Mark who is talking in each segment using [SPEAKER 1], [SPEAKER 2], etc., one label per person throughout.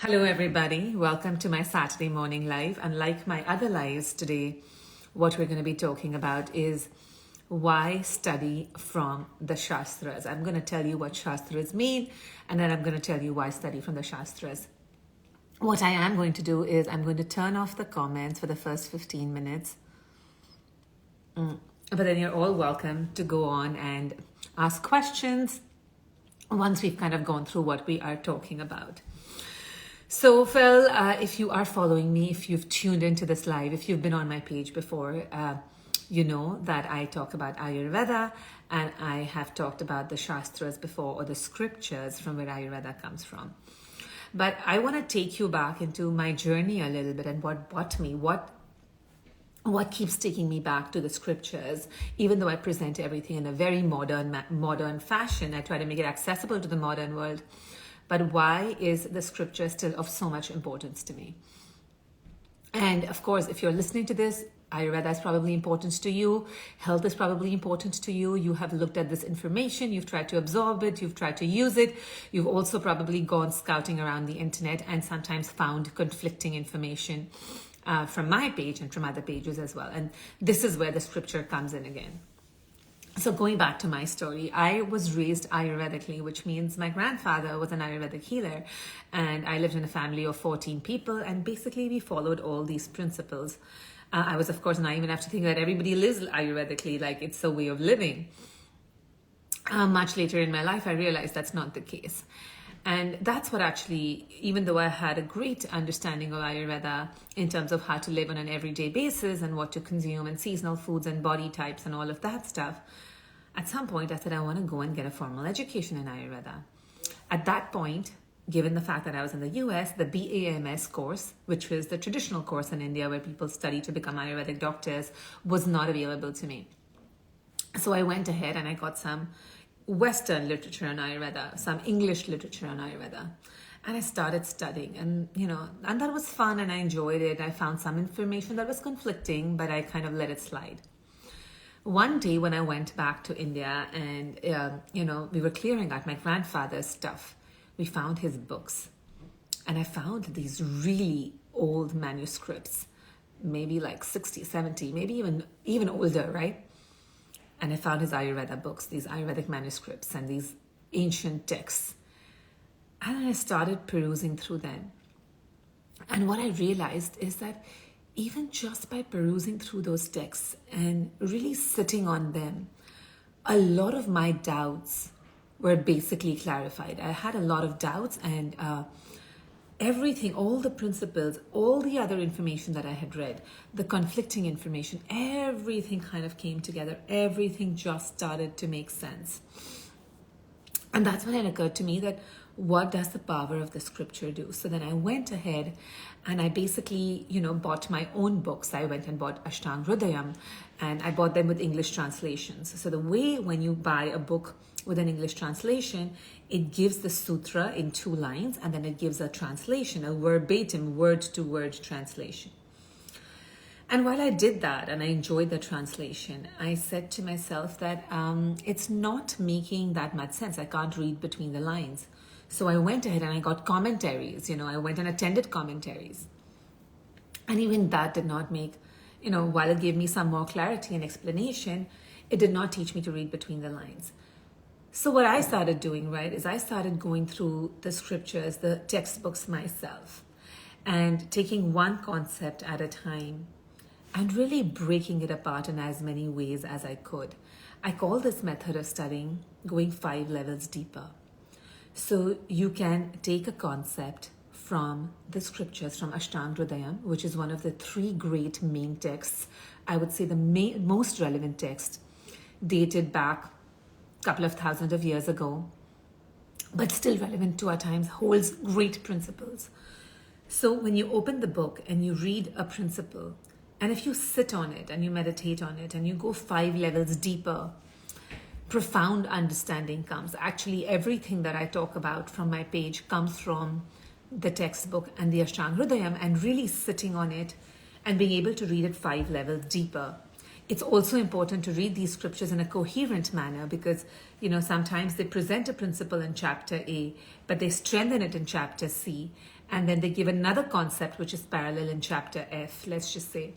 [SPEAKER 1] Hello, everybody. Welcome to my Saturday morning live. Unlike my other lives today, what we're going to be talking about is why study from the Shastras. I'm going to tell you what Shastras mean, and then I'm going to tell you why study from the Shastras. What I am going to do is I'm going to turn off the comments for the first 15 minutes. But then you're all welcome to go on and ask questions once we've kind of gone through what we are talking about. So Phil, if you are following me, if you've tuned into this live, if you've been on my page before, you know that I talk about Ayurveda and I have talked about the Shastras before, or the scriptures from where Ayurveda comes from. But I want to take you back into my journey a little bit and what keeps taking me back to the scriptures. Even though I present everything in a very modern fashion, I try to make it accessible to the modern world. But why is the scripture still of so much importance to me? And of course, if you're listening to this, Ayurveda is probably important to you. Health is probably important to you. You have looked at this information. You've tried to absorb it. You've tried to use it. You've also probably gone scouting around the internet and sometimes found conflicting information from my page and from other pages as well. And this is where the scripture comes in again. So going back to my story, I was raised Ayurvedically, which means my grandfather was an Ayurvedic healer, and I lived in a family of 14 people, and basically we followed all these principles. I was, of course, naive enough to think that everybody lives Ayurvedically, like it's a way of living. Much later in my life, I realized that's not the case. And that's what actually, even though I had a great understanding of Ayurveda in terms of how to live on an everyday basis and what to consume and seasonal foods and body types and all of that stuff, at some point I said I want to go and get a formal education in Ayurveda. At that point, given the fact that I was in the US, the BAMS course, which was the traditional course in India where people study to become Ayurvedic doctors, was not available to me. So I went ahead and I got some Western literature on Ayurveda, some English literature on Ayurveda. And I started studying and that was fun and I enjoyed it. I found some information that was conflicting, but I kind of let it slide. One day when I went back to India and, we were clearing out my grandfather's stuff, we found his books. And I found these really old manuscripts, maybe like 60, 70, maybe even older, right? And I found his Ayurveda books, these Ayurvedic manuscripts and these ancient texts. And I started perusing through them. And what I realized is that even just by perusing through those texts and really sitting on them, a lot of my doubts were basically clarified. I had a lot of doubts and everything, all the principles, all the other information that I had read, the conflicting information, everything kind of came together. Everything just started to make sense. And that's when it occurred to me that what does the power of the scripture do? So then I went ahead and I basically, bought my own books. I went and bought Ashtanga Hridayam and I bought them with English translations. So the way when you buy a book with an English translation, it gives the sutra in 2 lines and then it gives a translation, a verbatim word-to-word translation. And while I did that and I enjoyed the translation, I said to myself that it's not making that much sense. I can't read between the lines. So I went ahead and I got commentaries, I went and attended commentaries. And even that did not make, while it gave me some more clarity and explanation, it did not teach me to read between the lines. So what I started doing, right, is I started going through the scriptures, the textbooks myself, and taking one concept at a time and really breaking it apart in as many ways as I could. I call this method of studying going 5 levels deeper. So you can take a concept from the scriptures, from Ashtanga Hridayam, which is one of the 3 great main texts. I would say the most relevant text, dated back couple of thousands of years ago, but still relevant to our times, holds great principles. So when you open the book and you read a principle, and if you sit on it and you meditate on it and you go 5 levels deeper, profound understanding comes. Actually, everything that I talk about from my page comes from the textbook and the Ashtanga Hridayam, and really sitting on it and being able to read it 5 levels deeper. It's also important to read these scriptures in a coherent manner because, sometimes they present a principle in chapter A, but they strengthen it in chapter C. And then they give another concept which is parallel in chapter F, let's just say.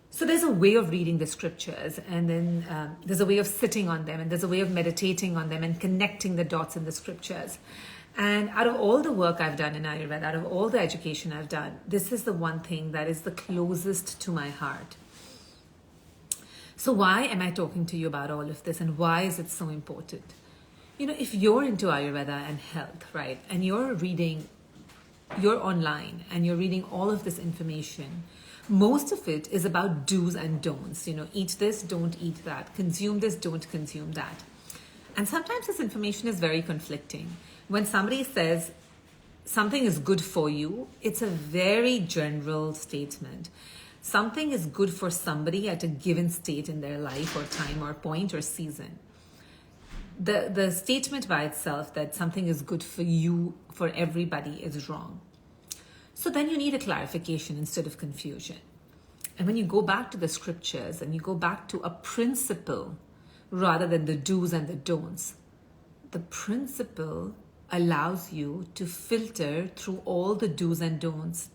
[SPEAKER 1] So there's a way of reading the scriptures, and then there's a way of sitting on them, and there's a way of meditating on them and connecting the dots in the scriptures. And out of all the work I've done in Ayurveda, out of all the education I've done, this is the one thing that is the closest to my heart. So why am I talking to you about all of this, and why is it so important? You know, if you're into Ayurveda and health, right, and you're online and you're reading all of this information, most of it is about do's and don'ts. You know, eat this, don't eat that. Consume this, don't consume that. And sometimes this information is very conflicting. When somebody says something is good for you, it's a very general statement. Something is good for somebody at a given state in their life or time or point or season. The statement by itself that something is good for you, for everybody, is wrong. So then you need a clarification instead of confusion. And when you go back to the scriptures and you go back to a principle rather than the do's and the don'ts, the principle allows you to filter through all the do's and don'ts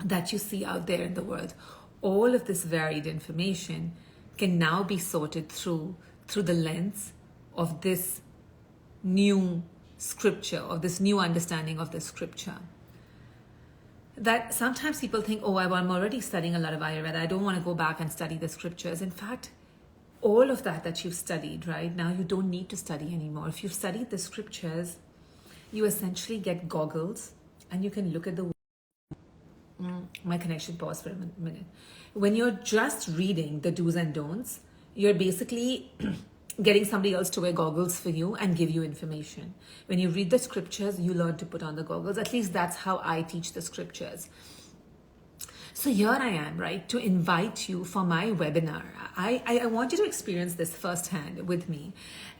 [SPEAKER 1] that you see out there in the world. All of this varied information can now be sorted through the lens of this new scripture, of this new understanding of the scripture. That sometimes people think, oh, I'm already studying a lot of Ayurveda, I don't want to go back and study the scriptures. In fact, all of that you've studied, right, now you don't need to study anymore. If you've studied the scriptures, you essentially get goggles and you can look at the my connection paused for a minute. When you're just reading the do's and don'ts, you're basically getting somebody else to wear goggles for you and give you information. When you read the scriptures, you learn to put on the goggles. At least that's how I teach the scriptures. So here I am, right, to invite you for my webinar. I want you to experience this firsthand with me.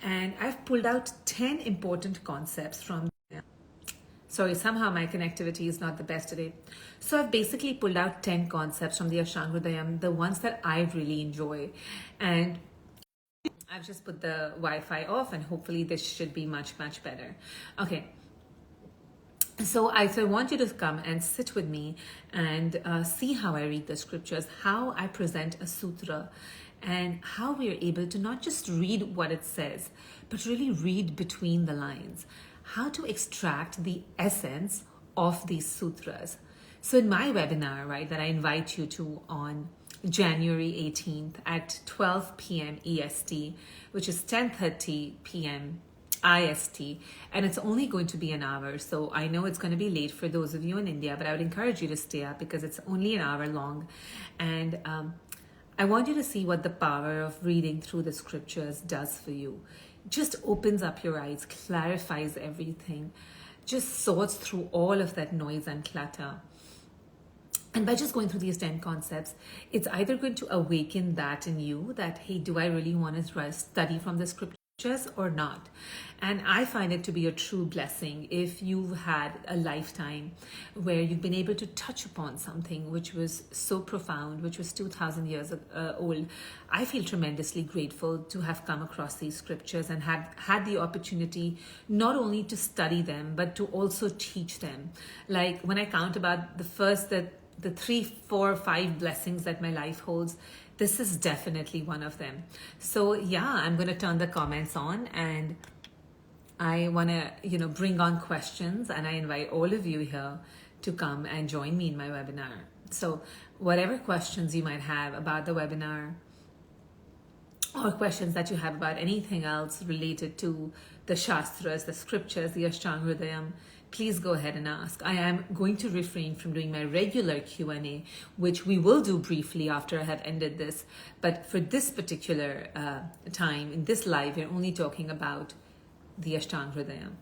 [SPEAKER 1] And I've pulled out 10 important concepts from... Sorry, somehow my connectivity is not the best today. So I've basically pulled out 10 concepts from the Ashtanga Hridayam, the ones that I really enjoy. And I've just put the Wi-Fi off and hopefully this should be much, much better. Okay. So I want you to come and sit with me and see how I read the scriptures, how I present a sutra, and how we are able to not just read what it says, but really read between the lines, how to extract the essence of these sutras. So in my webinar, right, that I invite you to on January 18th at 12 p.m. EST, which is 10:30 p.m. IST, and it's only going to be an hour. So I know it's going to be late for those of you in India, but I would encourage you to stay up because it's only an hour long. And I want you to see what the power of reading through the scriptures does for you. Just opens up your eyes, clarifies everything, just sorts through all of that noise and clutter. And by just going through these 10 concepts, it's either going to awaken that in you, that, hey, do I really want to study from the scriptures or not? And I find it to be a true blessing if you've had a lifetime where you've been able to touch upon something which was so profound, which was 2,000 years old. I feel tremendously grateful to have come across these scriptures and had the opportunity not only to study them, but to also teach them. Like when I count about the 3, 4, 5 blessings that my life holds, this is definitely one of them. So yeah, I'm going to turn the comments on and I want to, bring on questions, and I invite all of you here to come and join me in my webinar. So whatever questions you might have about the webinar or questions that you have about anything else related to the Shastras, the scriptures, the Ashtanga Hridayam, please go ahead and ask. I am going to refrain from doing my regular Q&A, which we will do briefly after I have ended this. But for this particular time, in this live, we're only talking about the Ashtanga Hridayam.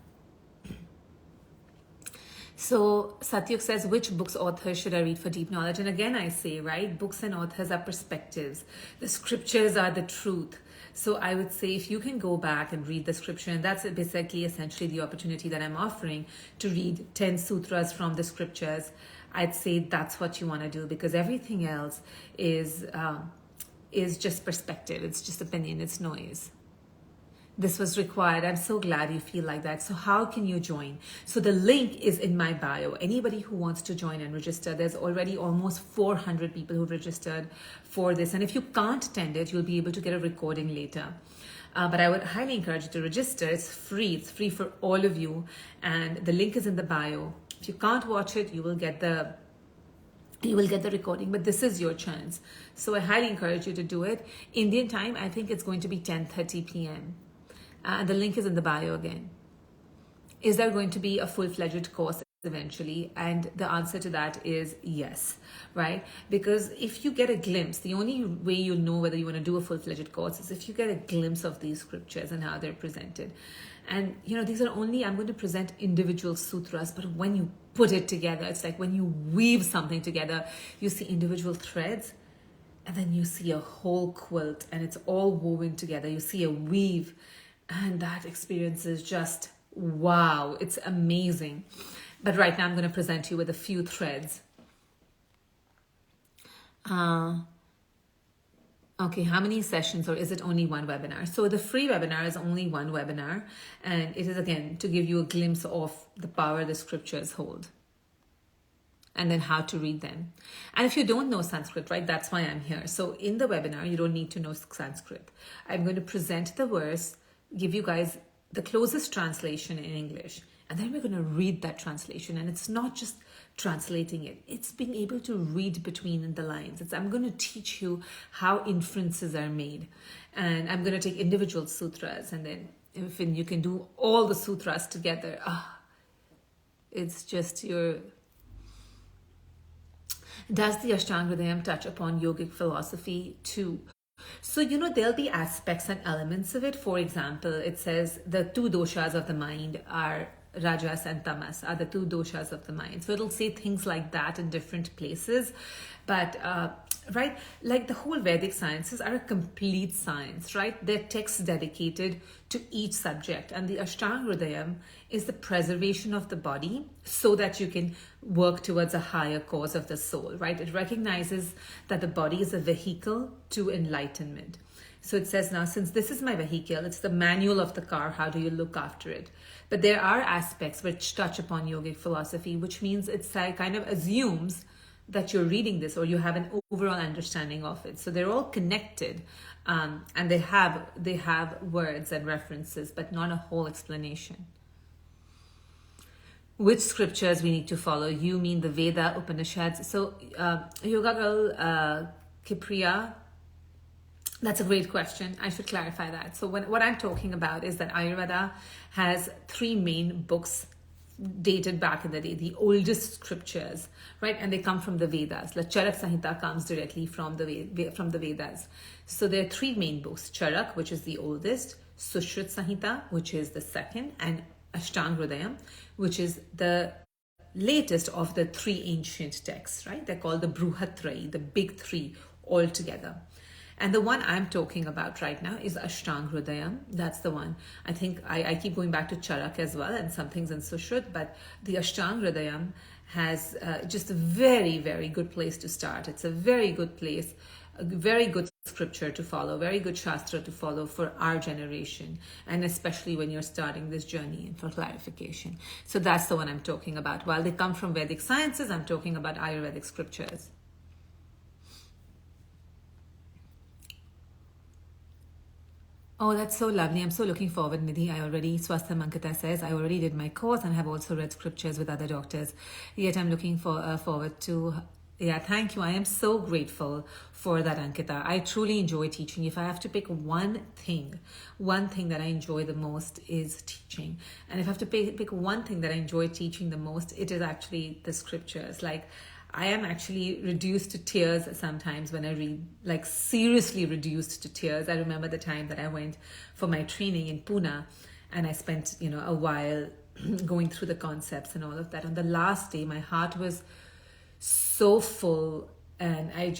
[SPEAKER 1] So Satyuk says, which books, authors should I read for deep knowledge? And again, I say, right, books and authors are perspectives. The scriptures are the truth. So I would say if you can go back and read the scripture, and that's basically essentially the opportunity that I'm offering to read 10 sutras from the scriptures, I'd say that's what you want to do, because everything else is just perspective. It's just opinion. It's noise. this was required. I'm so glad you feel like that. So how can you join? So the link is in my bio. Anybody who wants to join and register, there's already almost 400 people who've registered for this. And if you can't attend it, you'll be able to get a recording later. But I would highly encourage you to register. It's free. It's free for all of you. And the link is in the bio. If you can't watch it, you will get the recording, but this is your chance. So I highly encourage you to do it. Indian time, I think it's going to be 10:30 p.m. The link is in the bio again. Is there going to be a full-fledged course eventually? And the answer to that is yes, right? Because if you get a glimpse, the only way you'll know whether you want to do a full-fledged course is if you get a glimpse of these scriptures and how they're presented. And these are only, I'm going to present individual sutras, but when you put it together, it's like when you weave something together, you see individual threads, and then you see a whole quilt, and it's all woven together. You see a weave, and that experience is just wow. It's amazing. But right now I'm going to present you with a few threads. Okay, how many sessions, or is it only one webinar? So the free webinar is only one webinar, and it is again to give you a glimpse of the power the scriptures hold and then how to read them. And if you don't know Sanskrit, right, that's why I'm here. So in the webinar, you don't need to know Sanskrit. I'm going to present the verse, give you guys the closest translation in English, and then we're going to read that translation. And it's not just translating it, it's being able to read between the lines. I'm going to teach you how inferences are made, and I'm going to take individual sutras, and then if you can do all the sutras together, it's just your... Does the Ashtanga Hridayam touch upon yogic philosophy too? So, there'll be aspects and elements of it. For example, it says the two doshas of the mind are Rajas and Tamas, are the two doshas of the mind. So it'll say things like that in different places. But, right, like the whole Vedic sciences are a complete science, right? They're texts dedicated to each subject. And the Ashtanga Hridayam is the preservation of the body so that you can work towards a higher cause of the soul, right? It recognizes that the body is a vehicle to enlightenment. So it says, now, since this is my vehicle, it's the manual of the car, how do you look after it? But there are aspects which touch upon yogic philosophy, which means it's like kind of assumes that you're reading this or you have an overall understanding of it. So they're all connected, and they have words and references, but not a whole explanation. Which scriptures we need to follow? You mean the Veda, Upanishads? So Yoga Girl Kipriya, that's a great question. I should clarify that. So what I'm talking about is that Ayurveda has three main books dated back in the day, the oldest scriptures, right? And they come from the Vedas. The Charak Samhita comes directly from the Vedas. So there are three main books: Charak, which is the oldest; Sushruta Samhita, which is the second; and Ashtanga Hridayam, which is the latest of the three ancient texts, right? They're called the Bruhatrayi, the big three altogether. And the one I'm talking about right now is Ashtanga Hridayam. That's the one. I think I keep going back to Charak as well and some things in Sushrut, but the Ashtanga Hridayam has just a very, very good place to start. It's a very good place, a very good scripture to follow, very good Shastra to follow for our generation, and especially when you're starting this journey and for clarification. So that's the one I'm talking about. While they come from Vedic sciences, I'm talking about Ayurvedic scriptures. Oh, that's so lovely. I'm so looking forward, Nidhi. Swastha Mankata says, I already did my course and have also read scriptures with other doctors. Yet I'm looking forward to... Yeah, thank you. I am so grateful for that, Ankita. I truly enjoy teaching. If I have to pick one thing that I enjoy the most is teaching. And if I have to pick one thing that I enjoy teaching the most, it is actually the scriptures. Like, I am actually reduced to tears sometimes when I read, like seriously reduced to tears. I remember the time that I went for my training in Pune, and I spent, a while going through the concepts and all of that. On the last day, my heart was so full, and I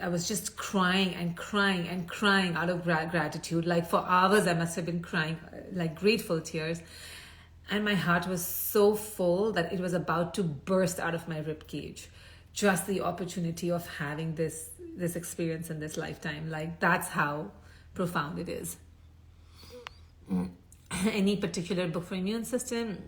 [SPEAKER 1] was just crying and crying and crying out of gratitude. Like for hours, I must have been crying, like grateful tears. And my heart was so full that it was about to burst out of my ribcage. Just the opportunity of having this experience in this lifetime. Like, that's how profound it is. any particular book for immune system.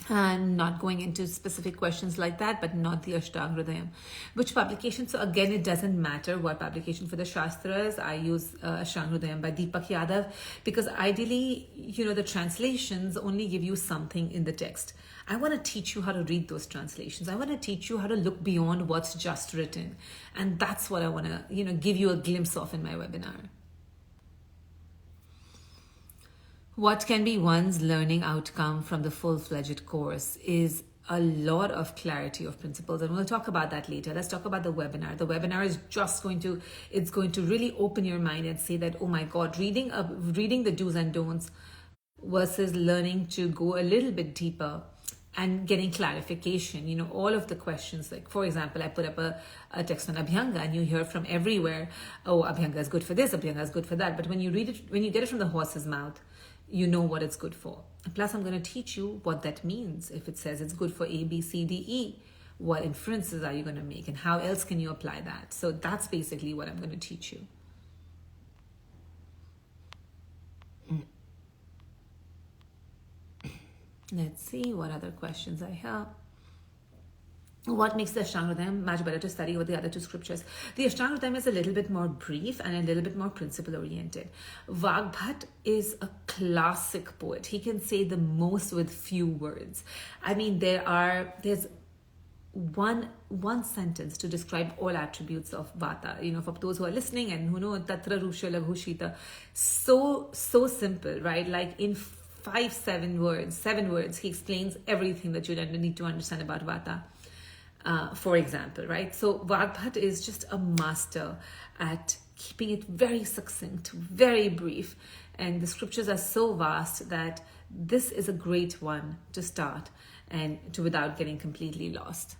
[SPEAKER 1] And not going into specific questions like that, but not the Ashtanga Hridayam. Which publication? So again, it doesn't matter what publication for the Shastras. I use Ashtanga Hridayam by Deepak Yadav, because ideally, the translations only give you something in the text. I want to teach you how to read those translations. I want to teach you how to look beyond what's just written. And that's what I want to, give you a glimpse of in my webinar. What can be one's learning outcome from the full-fledged course is a lot of clarity of principles, and we'll talk about that later. Let's talk about the webinar. The webinar is just going to really open your mind and say that, oh my God, reading the do's and don'ts versus learning to go a little bit deeper and getting clarification, all of the questions. Like, for example, I put up a text on Abhyanga, and you hear from everywhere, oh, Abhyanga is good for this, Abhyanga is good for that. But when you read it, when you get it from the horse's mouth, you know what it's good for. Plus, I'm going to teach you what that means. If it says it's good for A, B, C, D, E, what inferences are you going to make, and how else can you apply that? So that's basically what I'm going to teach you. Let's see what other questions I have. What makes the Ashtanga Hridayam much better to study over the other two scriptures? The Ashtanga Hridayam is a little bit more brief and a little bit more principle oriented. Vagbhat is a classic poet. He can say the most with few words. I mean, there's one sentence to describe all attributes of Vata. For those who are listening and who know Tatra Rusha Laghu Shita, so simple, right? Like in 7 words, he explains everything that you need to understand about Vata. For example, right? So Vagbhat is just a master at keeping it very succinct, very brief. And the scriptures are so vast that this is a great one to start and without getting completely lost.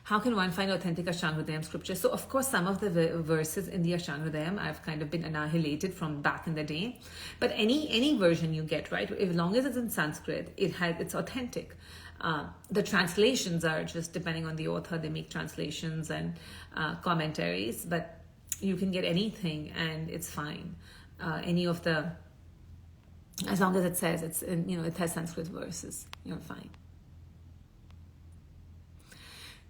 [SPEAKER 1] How can one find authentic Ashtanga Hridayam scripture? So, of course, some of the verses in the Ashtanga Hridayam I've kind of been annihilated from back in the day. But any version you get, right, as long as it's in Sanskrit, it's authentic. The translations are just depending on the author. They make translations and commentaries, but you can get anything and it's fine. As long as it says it has Sanskrit verses, you're fine.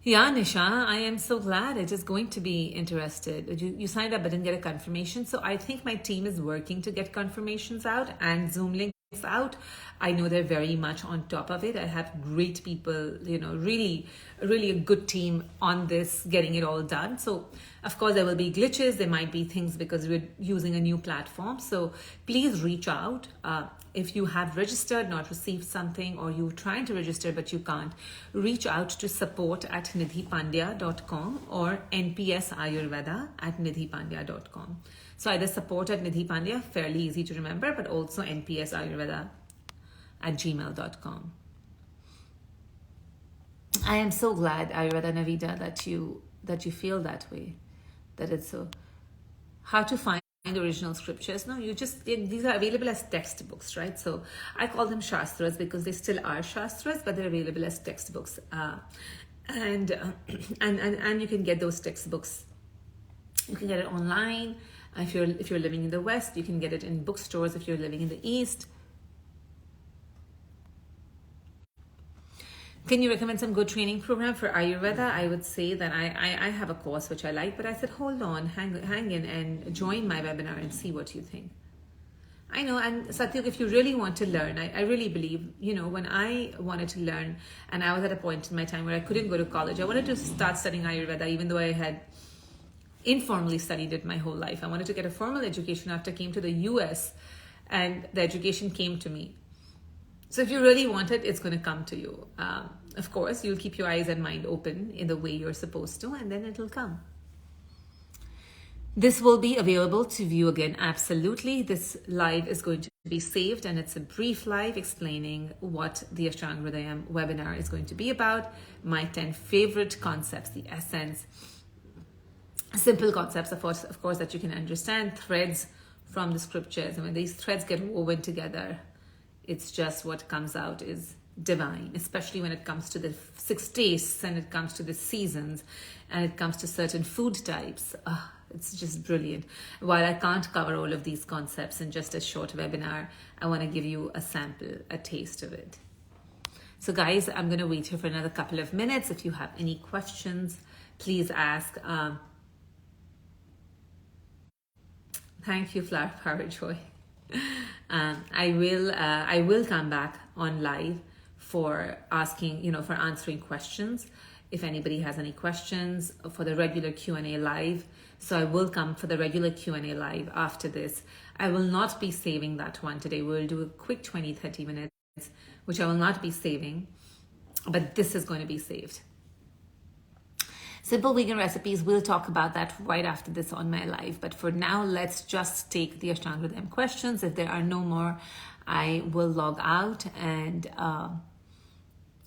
[SPEAKER 1] Yeah, Nisha, I am so glad. It is going to be interested. You signed up but didn't get a confirmation. So I think my team is working to get confirmations out and Zoom links out. I know they're very much on top of it. I have great people, really a good team on this, getting it all done. So of course there will be glitches. There might be things because we're using a new platform. So please reach out. If you have registered, not received something, or you're trying to register but you can't, reach out to support@nidhipandya.com or npsayurveda@nidhipandya.com. So either support@nidhipandya, fairly easy to remember, but also npsayurveda@gmail.com. I am so glad, Ayurveda Navita, that you feel that way, that it's so. How to find original scriptures? No, these are available as textbooks, right? So I call them Shastras because they still are Shastras, but they're available as textbooks. And you can get those textbooks. You can get it online. If you're living in the West, you can get it in bookstores. If you're living in the East, can you recommend some good training program for Ayurveda? I would say that I have a course which I like, but I said, hold on, hang in and join my webinar and see what you think. I know, and Satyuk, if you really want to learn, I really believe, when I wanted to learn, and I was at a point in my time where I couldn't go to college, I wanted to start studying Ayurveda, even though I had informally studied it my whole life. I wanted to get a formal education after I came to the US, and the education came to me. So if you really want it, it's going to come to you. Of course, you'll keep your eyes and mind open in the way you're supposed to, and then it'll come. This will be available to view again. Absolutely. This live is going to be saved, and it's a brief live explaining what the Ashtanga Hridayam webinar is going to be about. My 10 favorite concepts, the essence, simple concepts, of course, that you can understand, threads from the scriptures. And when these threads get woven together, it's just what comes out is divine, especially when it comes to the 6 tastes and it comes to the seasons and it comes to certain food types. It's just brilliant. While I can't cover all of these concepts in just a short webinar, I want to give you a sample, a taste of it. So guys, I'm going to wait here for another couple of minutes. If you have any questions, please ask. Thank you, Flower Power Joy. I will come back on live for asking, for answering questions. If anybody has any questions for the regular Q&A live. So I will come for the regular Q&A live after this. I will not be saving that one today. We'll do a quick 20-30 minutes, which I will not be saving, but this is going to be saved. Simple vegan recipes, we'll talk about that right after this on my live. But for now, let's just take the Ashtanga Hridayam questions. If there are no more, I will log out and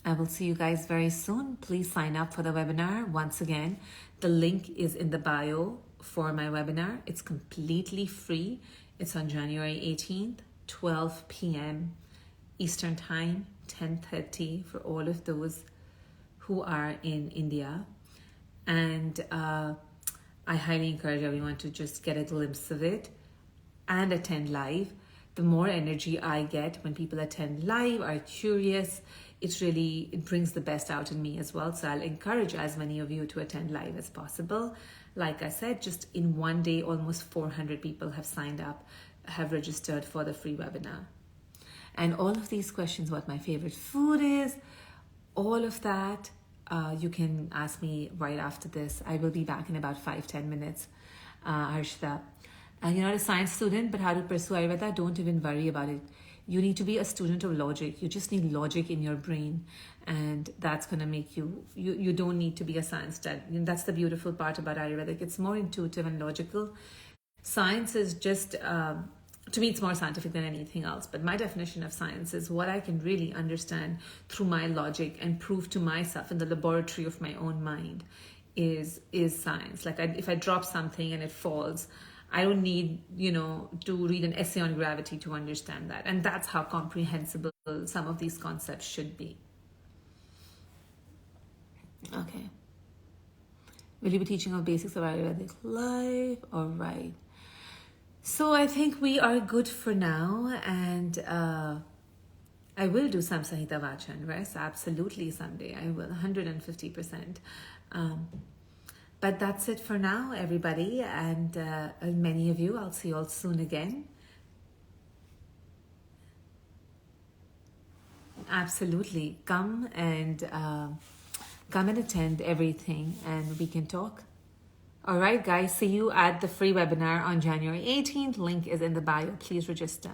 [SPEAKER 1] I will see you guys very soon. Please sign up for the webinar. Once again, the link is in the bio for my webinar. It's completely free. It's on January 18th, 12 p.m. Eastern Time, 10:30 for all of those who are in India. And I highly encourage everyone to just get a glimpse of it and attend live. The more energy I get when people attend live, are curious, it brings the best out in me as well. So I'll encourage as many of you to attend live as possible. Like I said, just in one day, almost 400 people have signed up, have registered for the free webinar. And all of these questions, what my favorite food is, all of that, you can ask me right after this. I will be back in about 5-10 minutes, Harshita. You're not a science student, but how to pursue Ayurveda, don't even worry about it. You need to be a student of logic. You just need logic in your brain, and that's going to make you don't need to be a science student. That's the beautiful part about Ayurveda. It's more intuitive and logical. Science is just, to me, it's more scientific than anything else. But my definition of science is what I can really understand through my logic and prove to myself in the laboratory of my own mind is science. Like if I drop something and it falls, I don't need, to read an essay on gravity to understand that. And that's how comprehensible some of these concepts should be. Okay. Will you be teaching on basics of Ayurvedic life? All right. So I think we are good for now. And I will do some Sahita Vacha and rest. Absolutely someday. I will, 150%. But that's it for now, everybody, and many of you, I'll see you all soon again. Absolutely. Come and attend everything, and we can talk. All right, guys, see you at the free webinar on January 18th. Link is in the bio. Please register.